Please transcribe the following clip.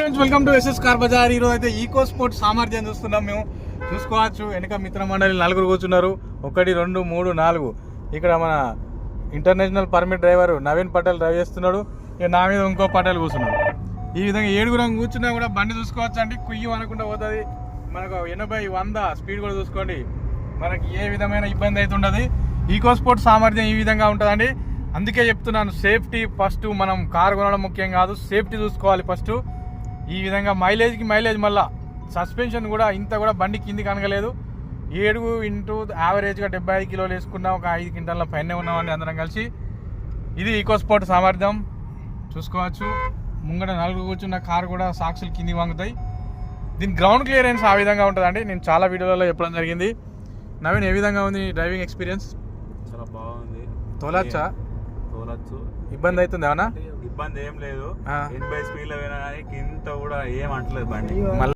Welcome to SS car Bazaar. ఈరోజు అయితే eco sport సామర్థ్యం చూస్తున్నాం. మేము చూసుకోవచ్చు వెనక మిత్ర మండలి 4 కూర్చున్నారు. 1 2 3 4. ఇక్కడ మన international permit driver Naveen Patel drive చేస్తున్నాడు. ఇక నా మీద ఇంకో పటేల్ కూర్చున్నాడు. ఈ విధంగా 7 కూర్చున్నా కూడా బండి చూసుకోవచ్చు అండి. కుయ్యం అనుకుంటూ పోతుంది. మనకు 80 100 స్పీడ్ కూడా చూసుకోండి. మనకి ఏ విధమైన ఇబ్బంది అయితే ఉండదు. ఈకో స్పోర్ట్ సామర్థ్యం ఈ విధంగా ఉంటుందండి. అందుకే చెప్తున్నాను, సేఫ్టీ ఫస్ట్. మనం కారు కొనడం ముఖ్యం కాదు, సేఫ్టీ చూసుకోవాలి ఫస్ట్. ఈ విధంగా మైలేజ్ మళ్ళా సస్పెన్షన్ కూడా ఇంత కూడా బండి కిందికి అనగలేదు. 7 ఇంటూ యావరేజ్గా 75 కిలోలు వేసుకున్నా ఒక 5 క్వింటాల పైనే ఉన్నామండి అందరం కలిసి. ఇది ఈకో స్పోర్ట్ సామర్థ్యం చూసుకోవచ్చు. ముంగట 4 కూర్చున్న కారు కూడా సాక్షులు కిందికి వంగుతాయి. దీని గ్రౌండ్ క్లియరెన్స్ ఆ విధంగా ఉంటుందండి. నేను చాలా వీడియోలలో చెప్పడం జరిగింది. నవీన్, ఏ విధంగా ఉంది డ్రైవింగ్ ఎక్స్పీరియన్స్? చాలా బాగుంది. తోలచ్చు. ఇబ్బంది అవుతుంది ఏమన్నా? ఇబ్బంది ఏం లేదు. 80 స్పీడ్ లో పోయినా కానీ ఇంత కూడా ఏం అంటలేదు బండి.